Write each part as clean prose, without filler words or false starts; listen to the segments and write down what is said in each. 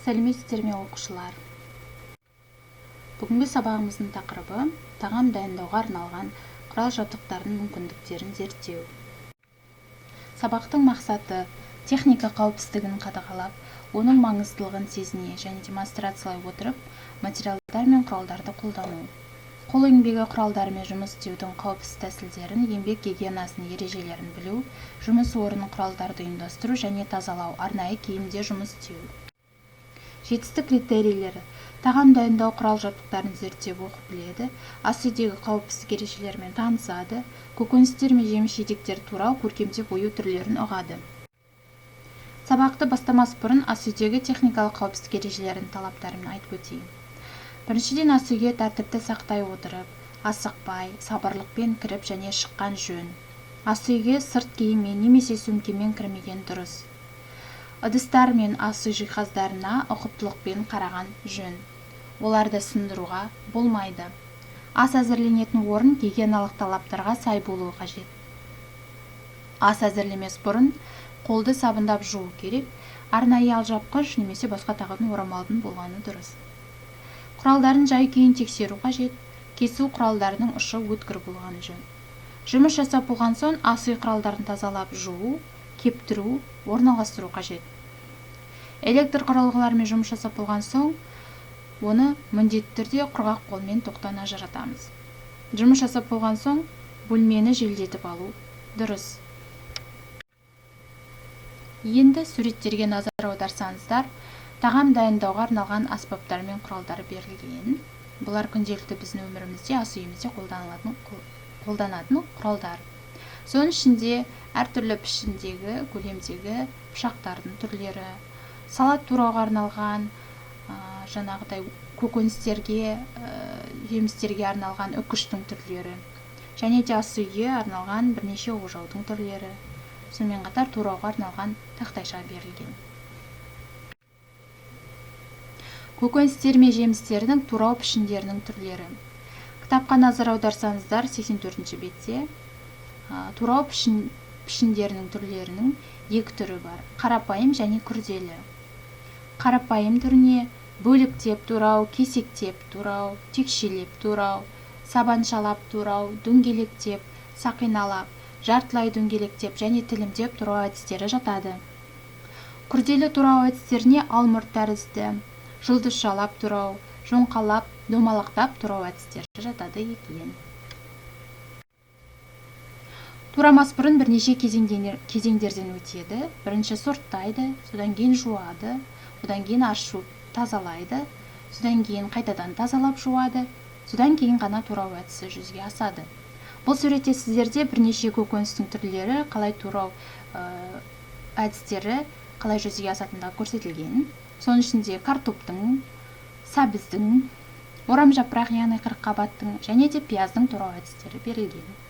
Сәлеметсіздер ме оқушылар? Бүгінгі сабағымыздың тақырыбы тағам дайындауға арналған құрал-жабдықтардың мүмкіндіктерін зерттеу. Сабақтың мақсаты техника қауіпсіздігін қадағалап, оның маңыздылығын сезіне және демонстрациялай отырып, материалдар мен құралдарды қолдану. Қол еңбегі құралдарымен жұмыс істеудің қауіпсіз тәсілдерін, еңбек гигиенасының ережелерін білу, жұмыс орнын құралдарды ұйымдастыру және тазалау, арнайы киімде жұмыс істеу. Жетістік критерийлері: тағам дайындау құрал-жабдықтарын зерттеп оқып біледі, ас үйдегі қауіпсіздік ережелерімен танысады, көкөністер мен жеміс-жидектер туралы көркемдеп ою түрлерін ұғады. Сабақты бастамас бұрын ас үйдегі техникалық қауіпсіздік ережелерінің талаптарын айтып өтейін. Біріншіден, ас үйге тәртіпті сақтай отырып, асықпай, сабырлықпен кіріп және шыққан жөн. Ас үйге сырт киіммен немесе сөмкемен кірмеген дұрыс. Ыдыстар мен ас үй жиһаздарына ұқыптылықпен қараған жөн. Оларды сындыруға болмайды. Ас әзірленетін орын гигиеналық талаптарға сай болуы қажет. Ас әзірлемес бұрын қолды сабындап жуу керек, арнайы алжапқыш немесе басқа тағатын орамалдың болғаны дұрыс. Құралдарын жай-күйін тексеру қажет. Кесу құралдарының ұшы өткір болғаны жөн. Жұмыс жасап болған соң ас үй құралдарын тазалап жуу, кептіру, орналастыру қажет. Электр құрылғыларымен жұмыс жасап болған соң, оны міндетті түрде құрғақ қолмен тоқтан ажыратамыз. Жұмыс жасап болған соң, бөлмені желдетіп алу дұрыс. Енді суреттерге назар аударсаңыздар, тағам дайындауға арналған аспаптар мен құралдар берілген. Бұлар күнделікті біздің өмірімізде, ас үйімізде қолданатын құралдар. Соның ішінде әртүрлі пішіндегі, көлемдегі пышақтардың түрлері, салат турауға арналған, жаңағыдай көкөністерге, жемістерге арналған үкіштің түрлері, және де ас үйге арналған бірнеше ожаудың түрлері, сонымен қатар турауға арналған тақтайша берілген. Көкөністер мен жемістердің турау пішіндерінің түрлері. Кітапқа назар аударсаңыздар, 84-ші бетте турау пішіндерінің түрлерінің екі түрі бар: қарапайым және күрделі. Қарапайым түріне бөліктеп турау, кесектеп турау, текшелеп турау, сабаншалап турау, дөңгелектеп, сақиналап, жартылай дөңгелектеп және тілімдеп турау әдістері жатады. Күрделі турау әдістеріне алмұрт тәрізді, жұлдызшалап турау, жоңқалап, домалақтап турау әдістері жатады екен. Турамас бұрын бірнеше кезеңдерден өтеді. Бірінші сорттайды, содан кейін жуады, содан кейін аршып тазалайды, содан кейін қайтадан тазалап жуады, содан кейін ғана турау әдісі жүзеге асады. Бұл суретте сіздерде бірнеше көкөністің түрлері, қалай турау әдістері қалай жүзеге асатындығы көрсетілген. Соның ішінде картоптың, сәбіздің, орамжапырақ яғни қырыққабаттың және де пияздың турау әдістері берілген.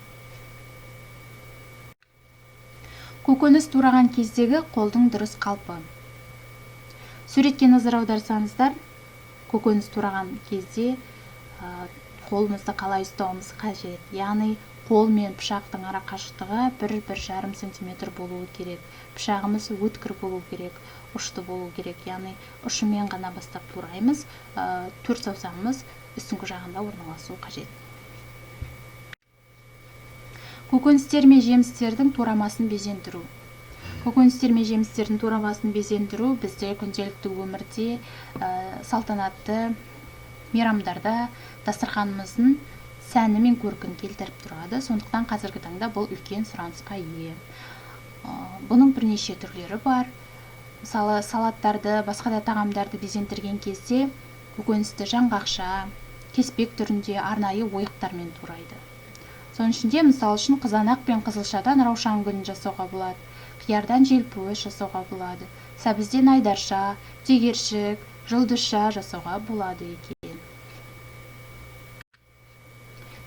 Көкөніс тураған кездегі қолдың дұрыс қалпы. Суретке назар аударсаңыздар, көкөніс тураған кезде қолымызды қалай ұстауымыз қажет. Яғни қол мен пышақтың ара қашықтығы 1-1,5 см болуы керек. Пышағымыз өткір болу керек, ұшты болу керек. Яғни ұшымен ғана бастап тураймыз, 4 саусағымыз үстіңгі жағында орналасуы қажет. Көкөністер мен жемістердің турамасын безендіру. Көкөністер мен жемістердің турамасын безендіру бізде күнделікті өмірде, салтанатты мейрамдарда дастарханымыздың сәні мен көркін келтіріп тұрады. Сондықтан қазіргі таңда бұл үлкен сұранысқа ие. Бұның бірнеше түрлері бар. Мысалы, салаттарды, басқа да тағамдарды безендірген кезде көкөністі жаңғақша, кеспек түрінде арнайы ойықтармен турайды. Соның ішінде, мысалы үшін, қызанақ пен қызылшадан раушан гүлін жасауға болады, қиярдан желпуіш жасауға болады, сәбізден айдарша, тегершік, жұлдызша жасауға болады екен.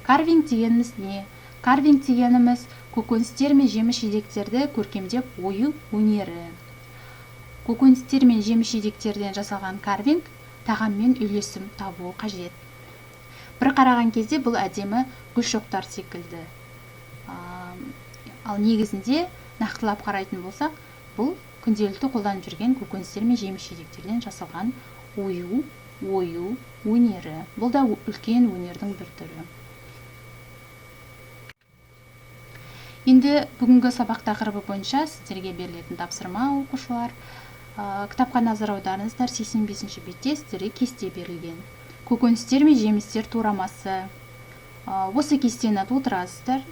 Карвинг дегеніміз не? Карвинг дегеніміз көкөністер мен жеміс-жидектерді көркемдеп ою өнері. Көкөністер мен жеміс-жидектерден жасалған карвинг тағаммен үйлесім табуы қажет. Бір қараған кезде бұл әдемі гүл шоқтар секілді. Ал негізінде нақтылап қарайтын болсақ, бұл күнделікті қолданып жүрген көкөністер мен жеміс-жидектерден жасалған ою өнері. Бұл да үлкен өнердің бір түрі. Енді бүгінгі сабақ тақырыбы бойынша сіздерге берілетін тапсырма, оқушылар. Кітапқа назар аударыңыздар. 85-ші бетте сіздерге кесте берілген. Көкөністер мен жемістер турамасы. Осы кестені толтырасыздар.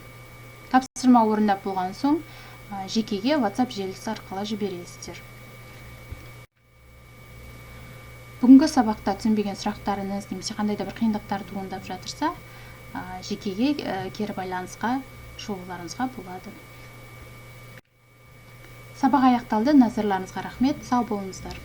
Тапсырма орындап болған соң жекеге WhatsApp желісі арқылы жібересіздер. Бүгінгі сабақта түсінбеген сұрақтарыңыз немесе қандай да бір қиындықтар туындап жатырса, жекеге кері байланысқа шығуларыңызға болады. Сабақ аяқталды. Назарларыңызға рахмет. Сау болыңыздар.